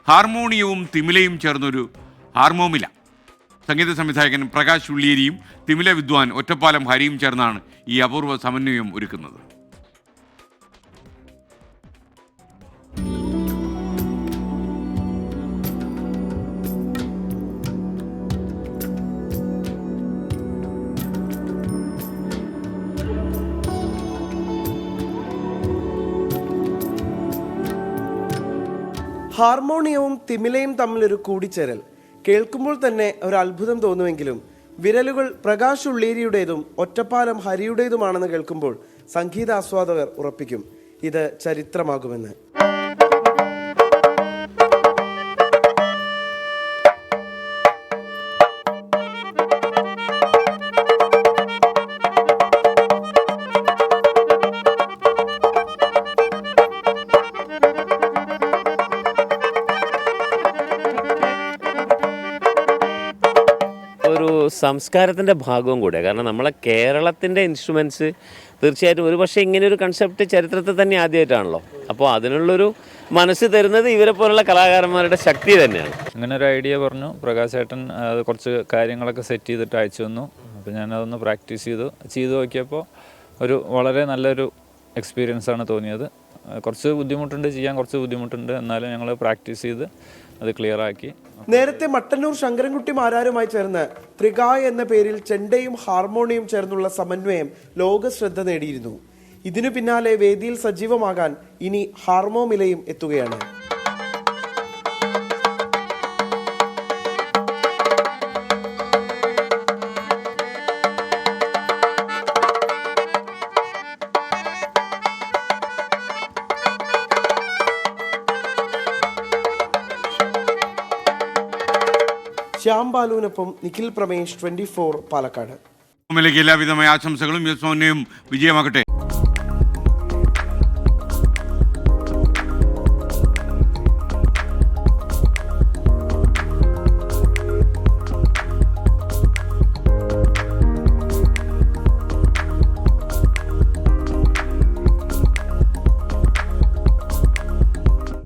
ഹാർമോണിയവും തിമിലയും ചേർന്നൊരു ഹാർമോമില. സംഗീത സംവിധായകൻ പ്രകാശ് ഉള്ളിയേരിയും തിമില വിദ്വാൻ ഒറ്റപ്പാലം ഹരിയും ചേർന്നാണ് ഈ അപൂർവ സമന്വയം ഒരുക്കുന്നത്. ഹാർമോണിയവും തിമിലയും തമ്മിലൊരു കൂടിച്ചേരൽ കേൾക്കുമ്പോൾ തന്നെ ഒരു അത്ഭുതം തോന്നുമെങ്കിലും വിരലുകൾ പ്രകാശ് ഉള്ളേരിയുടേതും ഒറ്റപ്പാലം ഹരിയുടേതുമാണെന്ന് കേൾക്കുമ്പോൾ സംഗീതാസ്വാദകർ ഉറപ്പിക്കും ഇത് ചരിത്രമാകുമെന്ന്. ഒരു സംസ്കാരത്തിൻ്റെ ഭാഗവും കൂടെ. കാരണം നമ്മളെ കേരളത്തിൻ്റെ ഇൻസ്ട്രുമെൻറ്റ്സ് തീർച്ചയായിട്ടും ഒരു പക്ഷേ ഇങ്ങനെയൊരു കൺസെപ്റ്റ് ചരിത്രത്തിൽ തന്നെ ആദ്യമായിട്ടാണല്ലോ. അപ്പോൾ അതിനുള്ളൊരു മനസ്സ് തരുന്നത് ഇവരെ പോലുള്ള കലാകാരന്മാരുടെ ശക്തി തന്നെയാണ്. അങ്ങനെ ഒരു ഐഡിയ പറഞ്ഞു പ്രകാശ് ഏട്ടൻ, അത് കുറച്ച് കാര്യങ്ങളൊക്കെ സെറ്റ് ചെയ്തിട്ട് അയച്ചു തന്നു. അപ്പോൾ ഞാനതൊന്ന് പ്രാക്ടീസ് ചെയ്ത് നോക്കിയപ്പോൾ വളരെ നല്ലൊരു എക്സ്പീരിയൻസ് ആണ് തോന്നിയത്. കുറച്ച് ബുദ്ധിമുട്ടുണ്ട്, എന്നാലും ഞങ്ങൾ പ്രാക്ടീസ് ചെയ്ത് അത് ക്ലിയർ ആക്കി. നേരത്തെ മട്ടന്നൂർ ശങ്കരൻകുട്ടി മാരാരുമായി ചേർന്ന് ത്രികായ് എന്ന പേരിൽ ചെണ്ടയും ഹാർമോണിയും ചേർന്നുള്ള സമന്വയം ലോക ശ്രദ്ധ നേടിയിരുന്നു. ഇതിനു പിന്നാലെ വേദിയിൽ സജീവമാകാൻ ഇനി ഹാർമോമിലയും എത്തുകയാണ്. ശ്യാം ബാലുവിനൊപ്പം നിഖിൽ പ്രമേഷ്, 24 പാലക്കാട്. എല്ലാവിധമായ ആശംസകളും വിജയമാകട്ടെ.